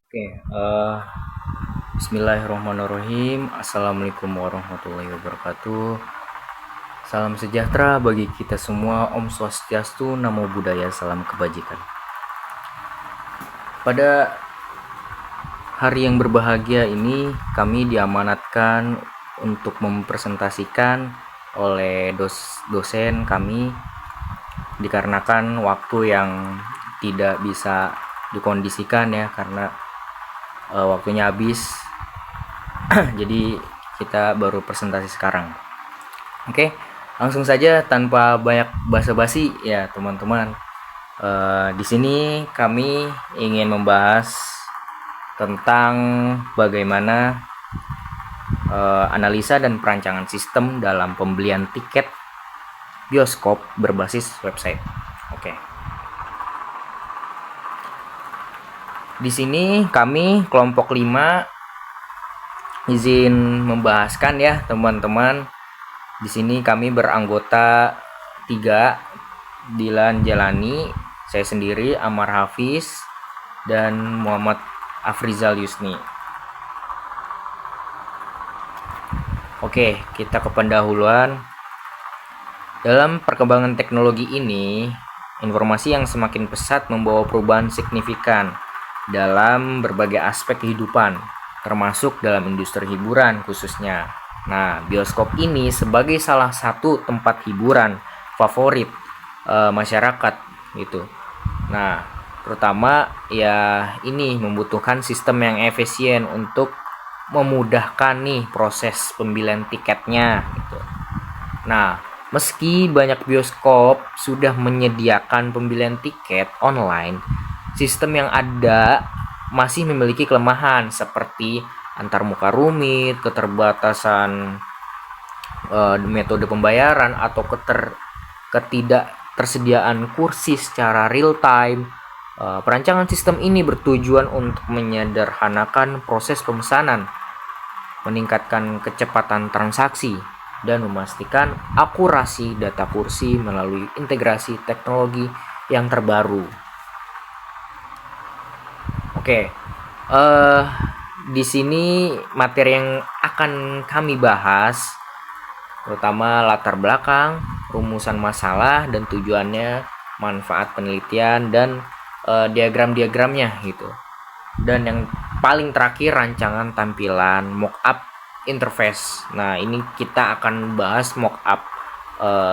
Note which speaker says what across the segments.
Speaker 1: Oke, Bismillahirrahmanirrahim. Assalamualaikum warahmatullahi wabarakatuh. Salam sejahtera bagi kita semua. Om Swastiastu, Namo Buddhaya, salam kebajikan. Pada hari yang berbahagia ini, kami diamanatkan untuk mempresentasikan oleh dosen kami dikarenakan waktu yang tidak bisa dikondisikan ya, karena waktunya habis. Jadi kita baru presentasi sekarang. Oke, langsung saja tanpa banyak basa-basi ya teman-teman. Di sini kami ingin membahas tentang bagaimana analisa dan perancangan sistem dalam pembelian tiket bioskop berbasis website. Oke. Di sini kami kelompok 5 izin membahaskan ya teman-teman. Di sini kami beranggota 3, Dilan Jalani, saya sendiri Amar Hafiz, dan Muhammad Afrizal Yusni. Oke, kita ke pendahuluan. Dalam perkembangan teknologi ini, informasi yang semakin pesat membawa perubahan signifikan dalam berbagai aspek kehidupan, termasuk dalam industri hiburan khususnya. Nah, bioskop ini sebagai salah satu tempat hiburan favorit masyarakat gitu. Nah, terutama ya ini membutuhkan sistem yang efisien untuk memudahkan nih proses pembelian tiketnya gitu. Nah, meski banyak bioskop sudah menyediakan pembelian tiket online, sistem yang ada masih memiliki kelemahan seperti antarmuka rumit, keterbatasan metode pembayaran, atau ketidaktersediaan kursi secara real time. Perancangan sistem ini bertujuan untuk menyederhanakan proses pemesanan, meningkatkan kecepatan transaksi, dan memastikan akurasi data kursi melalui integrasi teknologi yang terbaru. Oke, di sini materi yang akan kami bahas terutama latar belakang, rumusan masalah dan tujuannya, manfaat penelitian, dan diagram-diagramnya gitu. Dan yang paling terakhir, rancangan tampilan mockup interface. Nah, ini kita akan bahas mockup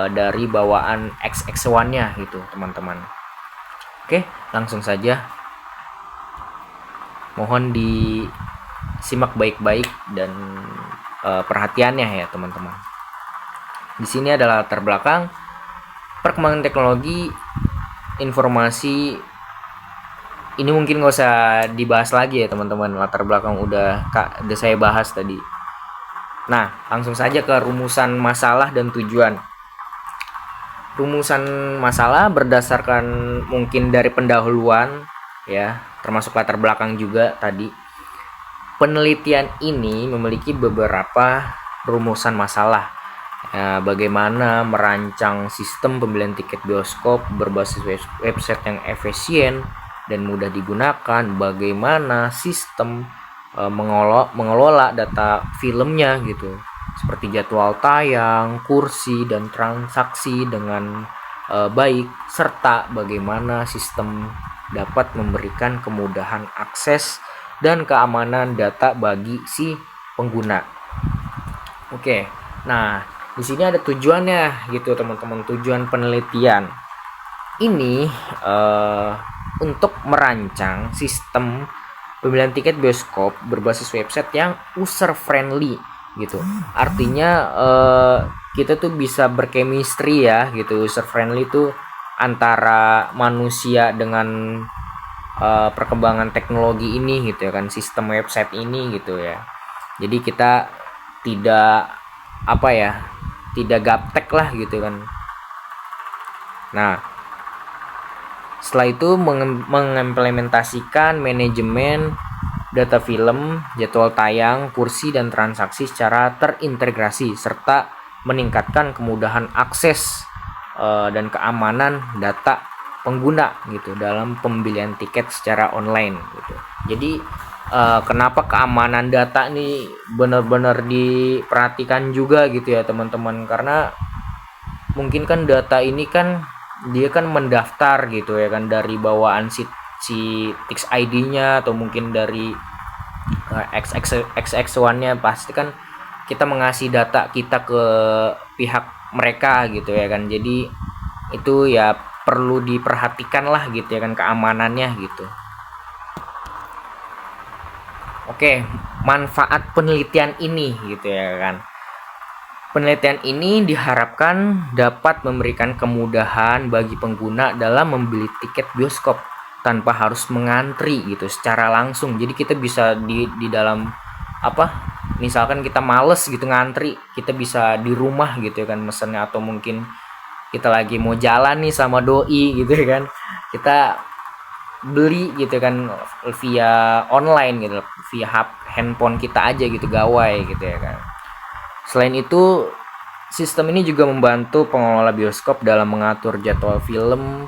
Speaker 1: dari bawaan XX1-nya gitu, teman-teman. Oke, langsung saja. Mohon disimak baik-baik dan perhatiannya ya teman-teman. Di sini adalah latar belakang perkembangan teknologi informasi. Ini mungkin nggak usah dibahas lagi ya teman-teman, latar belakang udah saya bahas tadi. Nah, langsung saja ke rumusan masalah dan tujuan. Rumusan masalah berdasarkan mungkin dari pendahuluan ya, termasuk latar belakang juga tadi. Penelitian ini memiliki beberapa rumusan masalah. Bagaimana merancang sistem pembelian tiket bioskop berbasis website yang efisien dan mudah digunakan, bagaimana sistem mengelola data filmnya gitu, seperti jadwal tayang, kursi, dan transaksi dengan baik, serta bagaimana sistem dapat memberikan kemudahan akses dan keamanan data bagi si pengguna. Oke, nah di sini ada tujuannya gitu teman-teman. Tujuan penelitian ini untuk merancang sistem pembelian tiket bioskop berbasis website yang user friendly gitu. Artinya kita tuh bisa berchemistry ya gitu. User friendly tuh antara manusia dengan perkembangan teknologi ini gitu ya kan, sistem website ini gitu ya. Jadi kita tidak tidak gaptek lah gitu kan. Nah, setelah itu mengimplementasikan manajemen data film, jadwal tayang, kursi, dan transaksi secara terintegrasi, serta meningkatkan kemudahan akses dan keamanan data pengguna gitu dalam pembelian tiket secara online gitu. Jadi kenapa keamanan data nih benar-benar diperhatikan juga gitu ya teman-teman, karena mungkin kan data ini kan dia kan mendaftar gitu ya kan dari bawaan si Tix ID-nya, atau mungkin dari XX1-nya, pasti kan kita mengasih data kita ke pihak mereka gitu ya kan. Jadi itu ya perlu diperhatikan lah gitu ya kan, keamanannya gitu. Oke, manfaat penelitian ini gitu ya kan. Penelitian ini diharapkan dapat memberikan kemudahan bagi pengguna dalam membeli tiket bioskop tanpa harus mengantri gitu secara langsung. Jadi kita bisa di dalam apa? Misalkan kita males gitu ngantri, kita bisa di rumah gitu ya kan mesennya, atau mungkin kita lagi mau jalan nih sama doi gitu ya kan. Kita beli gitu kan via online gitu, via handphone kita aja gitu, gawai gitu ya kan. Selain itu, sistem ini juga membantu pengelola bioskop dalam mengatur jadwal film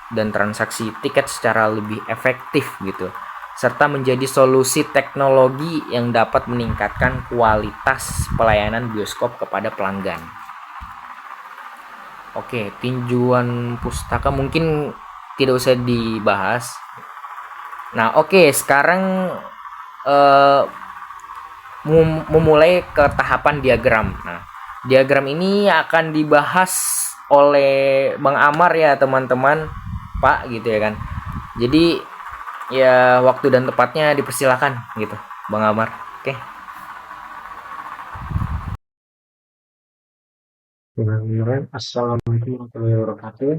Speaker 1: dan transaksi tiket secara lebih efektif gitu, serta menjadi solusi teknologi yang dapat meningkatkan kualitas pelayanan bioskop kepada pelanggan. Oke, tinjuan pustaka mungkin tidak usah dibahas. Nah, oke, sekarang eh, memulai ke tahapan diagram. Nah, diagram ini akan dibahas oleh Bang Amar ya teman-teman, Pak gitu ya kan. Jadi ya waktu dan tepatnya dipersilakan gitu, Bang Amar. Oke.
Speaker 2: Bismillahirrahmanirrahim. Assalamualaikum warahmatullahi wabarakatuh.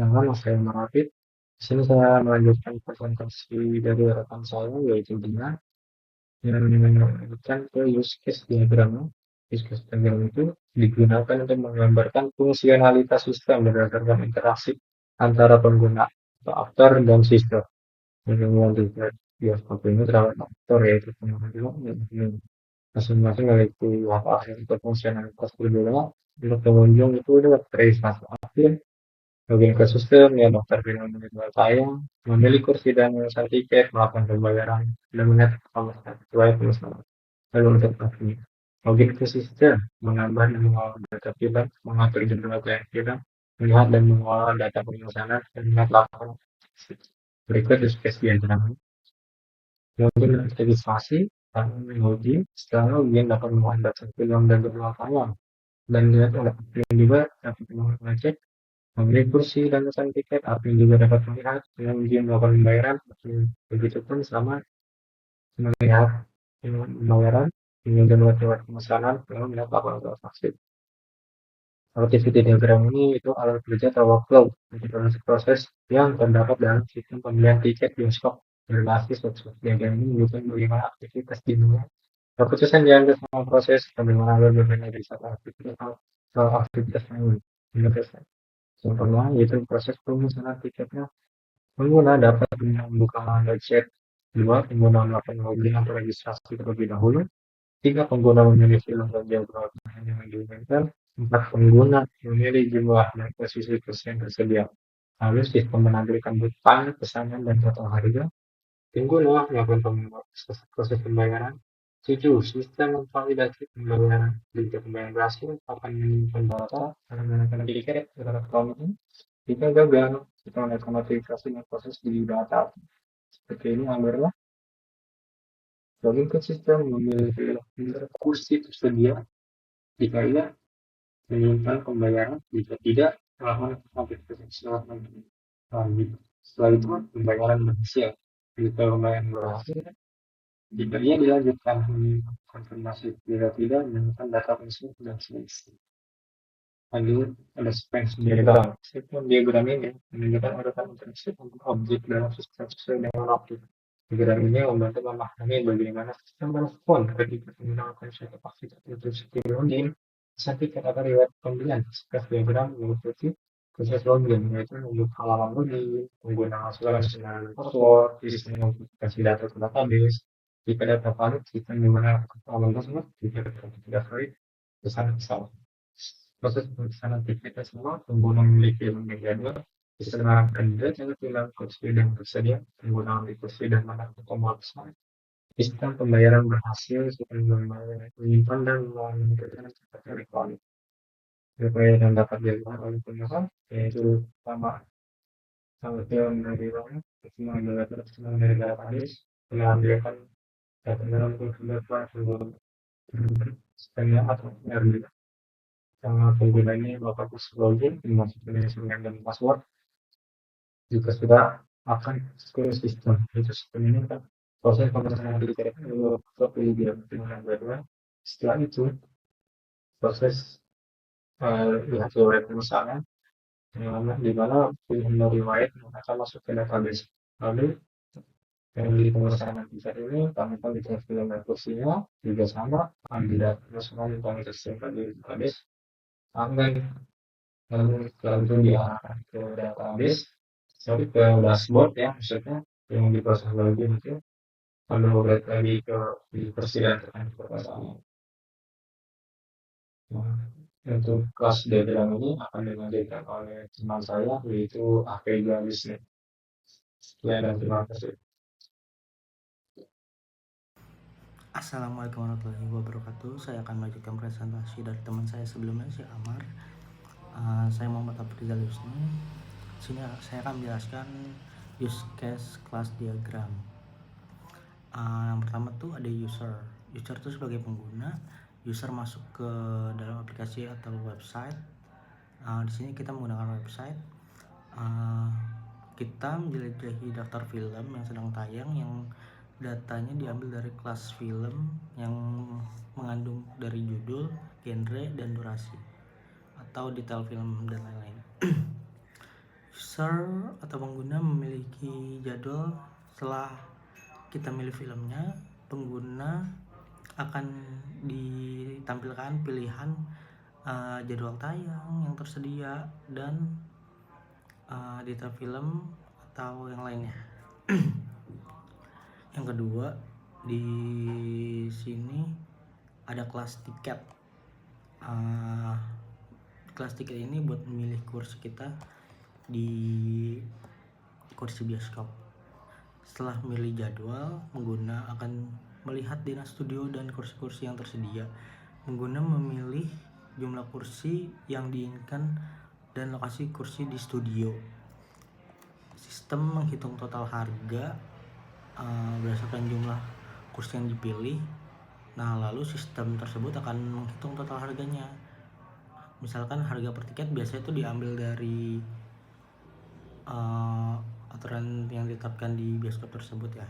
Speaker 2: Nama saya Marafit. Di sini saya melanjutkan presentasi dari rekan saya yaitu Dina yang menyebutkan ke use case diagram. Use case diagram itu digunakan untuk menggambarkan fungsionalitas sistem berdasarkan interaksi antara pengguna atau aktor dan sistem. Yang juga bioskop ini terdapat aktor yaitu pengguna masing-masing memiliki hak asasi atau fungsionalitas berbeda. Untuk pengunjung itu dapat registrasi aktif, login ke sistem, ya daftar film individual tayang, memilih kursi dan memesan tiket, melakukan pembayaran, dan melihat informasi sesuai pemesanan. Lalu untuk admin, login ke sistem, menambah dan mengolah data film, mengatur jadwal tayang film, melihat dan mengolah data pemesanan, dan melihat laporan. Berikut use case diagram. Mungkin registrasi dan menguji setelah login dapat mengolah data film dan jadwal tayang. Dan lihat ada admin juga dapat mengecek membeli kursi dan pesan tiket. Admin juga dapat melihat dengan ujian melakukan pembayaran. Begitu pun sama melihat pembayaran dengan jadwal pemesanan lalu melihat laporan transaksi. Activity diagram ini itu alat kerja atau workflow untuk proses yang terdapat dalam sistem pembelian tiket bioskop berbasis website. Diagram ini menunjukkan bagaimana aktivitas dimulai. Keputusan diambil sama proses bagaimana berbeda dari satu aktivitas atau aktivitas lain. Contohnya yaitu proses pemesanan tiketnya. Pengguna dapat membuka website. Dua, pengguna melakukan login atau registrasi terlebih dahulu. Tiga, pengguna memilih film dan jadwal yang diinginkan. Empat, pengguna memilih jumlah dan posisi kursi yang tersedia. Lalu sistem menampilkan butang, pesanan, dan total harga. Pengguna melakukan proses pembayaran. 7. Sistem memvalidasi pembayaran. Jika pembayaran berhasil, akan menyimpan data dan menggunakan tiket elektronik. Jika gagal, kita melakukan notifikasi dan proses di data. Seperti ini alurnya. Login ke sistem memilih kursi tersedia. Jika iya, menyimpan pembayaran. Jika tidak, melakukan notifikasi lanjut. Setelah itu, pembayaran berhasil. Jika pembayaran berhasil, jika ia dilanjutkan konfirmasi, jika tidak, menyimpan data pensiun dan selesai. Lanjut, ada sequence diagram. Sequence diagram ini menunjukkan urutan interaksi untuk objek dalam sistem sesuai dengan waktu. Diagram ini membantu memahami bagaimana sistem merespon ketika menggunakan suatu aktivitas untuk login, tiket atau riwayat pembelian. Sequence diagram mengikuti proses login, yaitu membuka halaman login, menggunakan segala password, sistem mengkomunikasi data ke database. Jika data valid, sistem menggunakan halaman tersebut. Jika data tidak valid, pesan salah. Proses pemesanan tiket semua pengguna memiliki lembaga jadwal bisa mengarahkan data film kursi dan tersedia pengguna memiliki kursi dan mana tombol pesan Sistem pembayaran berhasil, sistem pembayaran menyimpan dan mengumpulkan cepat elektronik. Supaya yang dapat dilakukan oleh pengusaha, yaitu pertama, film dari mana, mengambil dari database, mengambilkan data dalam kehidupan sebelum sistemnya atau RD. Sama penggunanya bapak login, memasukkan username dan password, jika sudah akan ke sistem. Itu sistem ini kan proses pemeriksaan yang diberikan ke dengan kedua. Setelah itu proses lihat riwayat perusahaan di mana pilihan dari riwayat akan masuk ke database. Lalu yang di pemeriksaan kita ini kami akan dicek film dan kursinya juga sama, ambil data semua yang kami tersimpan di database, sampai lalu itu diarahkan ke database, sorry ke dashboard ya maksudnya yang di proses login itu, lalu balik lagi ke di persidangan perpasangan. Nah, untuk kelas diagram ini akan dilanjutkan oleh teman saya yaitu Akai Galis nih. Sekian dan terima kasih.
Speaker 3: Assalamualaikum warahmatullahi wabarakatuh. Saya akan melanjutkan presentasi dari teman saya sebelumnya, si Amar. Saya Muhammad Abrizal Yusni. Sini saya akan menjelaskan use case class diagram. Yang pertama tuh ada user. User itu sebagai pengguna. User masuk ke dalam aplikasi atau website. Di sini kita menggunakan website. Kita menjelajahi daftar film yang sedang tayang, yang datanya diambil dari kelas film yang mengandung dari judul, genre, dan durasi atau detail film dan lain-lain. User atau pengguna memiliki jadwal. Setelah kita milih filmnya, pengguna akan ditampilkan pilihan jadwal tayang yang tersedia dan detail film atau yang lainnya. Yang kedua, di sini ada kelas tiket. Kelas tiket ini buat memilih kursi kita di kursi bioskop. Setelah memilih jadwal, pengguna akan melihat dinas studio dan kursi-kursi yang tersedia. Pengguna memilih jumlah kursi yang diinginkan dan lokasi kursi di studio. Sistem menghitung total harga berdasarkan jumlah kursi yang dipilih. Nah, lalu sistem tersebut akan menghitung total harganya. Misalkan harga per tiket biasanya itu diambil dari aturan yang ditetapkan di bioskop tersebut ya.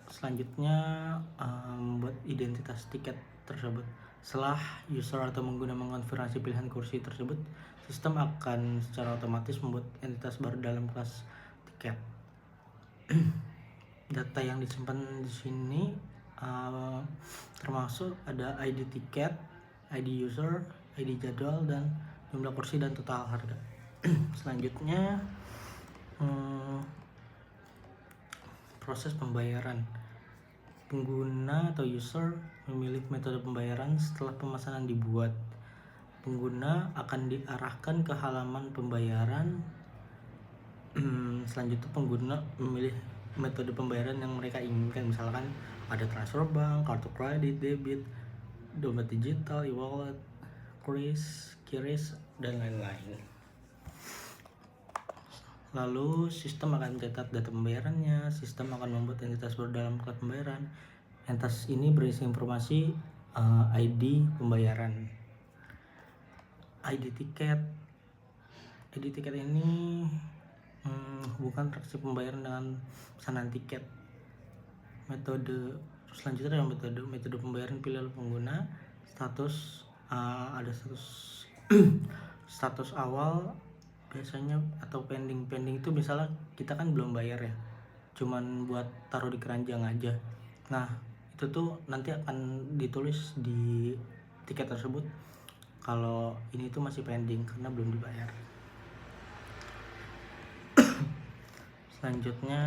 Speaker 3: Selanjutnya membuat identitas tiket tersebut. Setelah user atau pengguna mengonfirmasi pilihan kursi tersebut, sistem akan secara otomatis membuat entitas baru dalam kelas tiket. Data yang disimpan di sini termasuk ada ID tiket, ID user, ID jadwal, dan jumlah kursi dan total harga. Selanjutnya proses pembayaran. Pengguna atau user memilih metode pembayaran setelah pemesanan dibuat. Pengguna akan diarahkan ke halaman pembayaran. Selanjutnya pengguna memilih metode pembayaran yang mereka inginkan. Misalkan ada transfer bank, kartu kredit, debit, dompet digital, e-wallet, QRIS, dan lain-lain. Lalu sistem akan mencatat data pembayarannya. Sistem akan membuat entitas baru dalam kelas pembayaran. Entitas ini berisi informasi ID pembayaran, ID tiket. ID tiket ini hubungkan transaksi pembayaran dengan pesanan tiket. Metode selanjutnya adalah metode pembayaran pilih oleh pengguna. Status ada status awal biasanya atau pending itu misalnya kita kan belum bayar ya, cuman buat taruh di keranjang aja. Nah, itu tuh nanti akan ditulis di tiket tersebut kalau ini tuh masih pending karena belum dibayar. Selanjutnya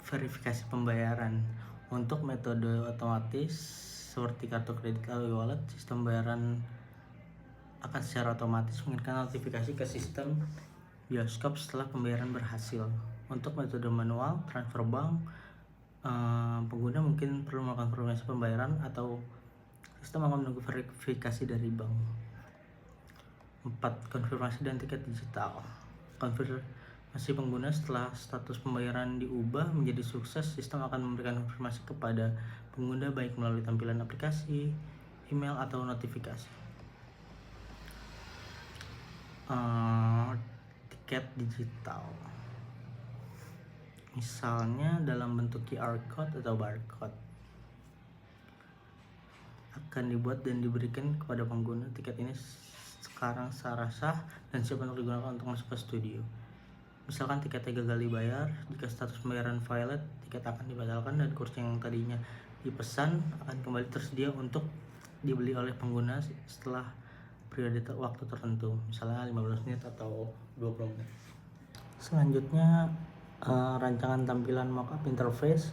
Speaker 3: verifikasi pembayaran. Untuk metode otomatis seperti kartu kredit atau e-wallet, sistem pembayaran akan secara otomatis mengirimkan notifikasi ke sistem bioskop setelah pembayaran berhasil. Untuk metode manual, transfer bank, pengguna mungkin perlu melakukan konfirmasi pembayaran atau sistem akan menunggu verifikasi dari bank. 4. Konfirmasi dan tiket digital. Konfirmasi pengguna setelah status pembayaran diubah menjadi sukses, sistem akan memberikan konfirmasi kepada pengguna baik melalui tampilan aplikasi, email, atau notifikasi. Tiket digital, misalnya dalam bentuk QR code atau barcode, akan dibuat dan diberikan kepada pengguna. Tiket ini sekarang secara sah dan siap untuk digunakan untuk masuk ke studio. Misalkan tiketnya gagal dibayar, jika status pembayaran valid, tiket akan dibatalkan dan kursi yang tadinya dipesan akan kembali tersedia untuk dibeli oleh pengguna setelah periode waktu tertentu, misalnya 15 menit atau 20 menit. Selanjutnya, rancangan tampilan mockup interface.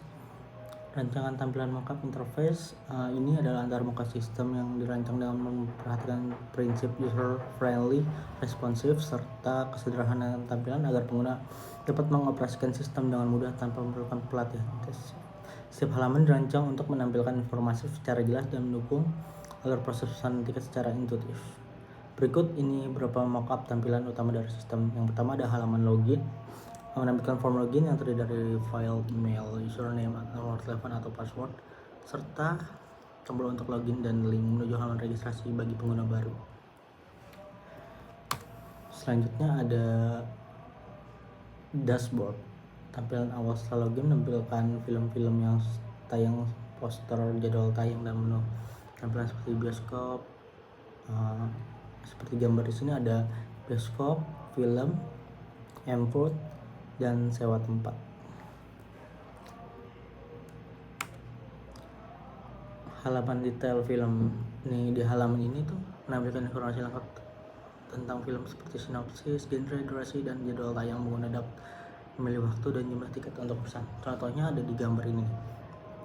Speaker 3: Rancangan tampilan mockup interface ini adalah antarmuka sistem yang dirancang dengan memperhatikan prinsip user friendly, responsif, serta kesederhanaan tampilan agar pengguna dapat mengoperasikan sistem dengan mudah tanpa memerlukan pelatihan intensif. Setiap halaman dirancang untuk menampilkan informasi secara jelas dan mendukung agar proses pesanan tiket secara intuitif. Berikut ini beberapa mockup tampilan utama dari sistem. Yang pertama ada halaman login, menampilkan form login yang terdiri dari file email, username, nomor telepon atau password, serta tombol untuk login dan link menuju halaman registrasi bagi pengguna baru. Selanjutnya ada dashboard. Tampilan awal setelah login menampilkan film-film yang tayang, poster, jadwal tayang, dan menu. Tampilan seperti bioskop, seperti gambar di sini ada bioskop, film, input, dan sewa tempat. Halaman detail film. Nih, di halaman ini tuh menampilkan informasi lengkap tentang film seperti sinopsis, genre, durasi, dan jadwal tayang. Pengguna dapat memilih waktu dan jumlah tiket untuk pesan. Contohnya ada di gambar ini.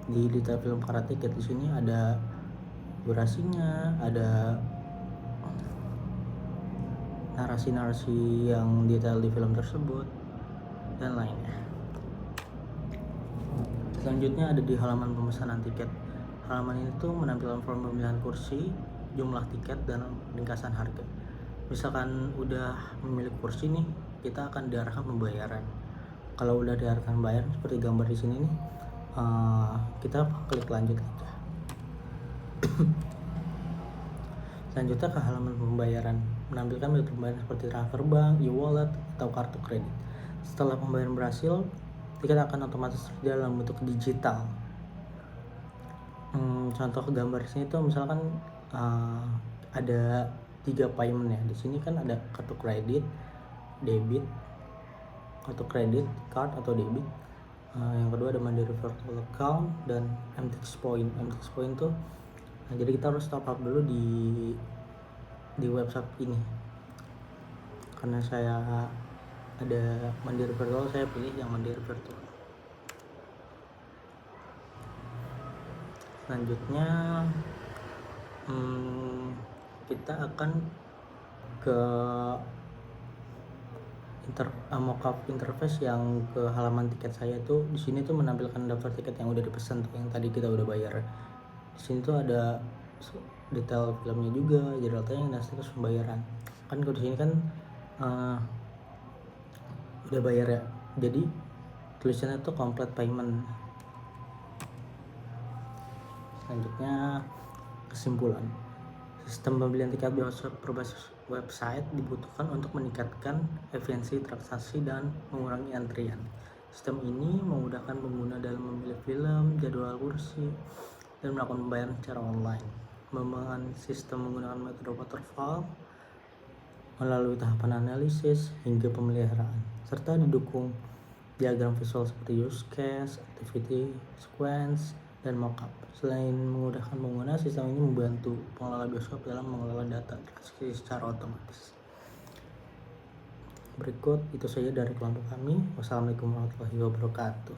Speaker 3: Di detail film Karate Kid di sini ada durasinya, ada narasi-narasi yang detail di film tersebut, dan lainnya. Selanjutnya ada di halaman pemesanan tiket. Halaman ini tuh menampilkan form pemilihan kursi, jumlah tiket, dan ringkasan harga. Misalkan udah memilih kursi nih, kita akan diarahkan pembayaran. Kalau udah diarahkan bayar seperti gambar di sini nih, kita klik lanjut aja. Selanjutnya ke halaman pembayaran, menampilkan metode pembayaran seperti transfer bank, e-wallet, atau kartu kredit. Setelah pembayaran berhasil, tiket akan otomatis tersedia dalam bentuk digital. Contoh gambar di sini tuh misalkan ada 3 payment ya. Di sini kan ada kartu kredit, debit, kartu kredit, card atau debit. Yang kedua ada Mandiri Virtual Account dan MTX Point. MTX Point tuh jadi kita harus top up dulu di website ini. Karena saya ada Mandiri Virtual, saya pilih yang Mandiri Virtual. Selanjutnya kita akan ke mockup interface yang ke halaman tiket saya tuh. Di sini tuh menampilkan daftar tiket yang udah dipesan tuh, yang tadi kita udah bayar. Di sini tuh ada detail filmnya juga, jadwal tayang, dan status pembayaran. Kan kalau di sini kan udah bayar ya, jadi tulisannya tuh complete payment. Selanjutnya kesimpulan. Sistem pembelian tiket berbasis website dibutuhkan untuk meningkatkan efisiensi transaksi dan mengurangi antrian. Sistem ini memudahkan pengguna dalam memilih film, jadwal kursi, dan melakukan pembayaran secara online. Mengembangkan sistem menggunakan metode waterfall melalui tahapan analisis hingga pemeliharaan, serta didukung diagram visual seperti use case, activity sequence, dan mockup. Selain memudahkan pengguna, sistem ini membantu pengelola bioskop dalam mengelola data transaksi secara otomatis. Berikut itu saja dari kelompok kami. Wassalamualaikum warahmatullahi wabarakatuh.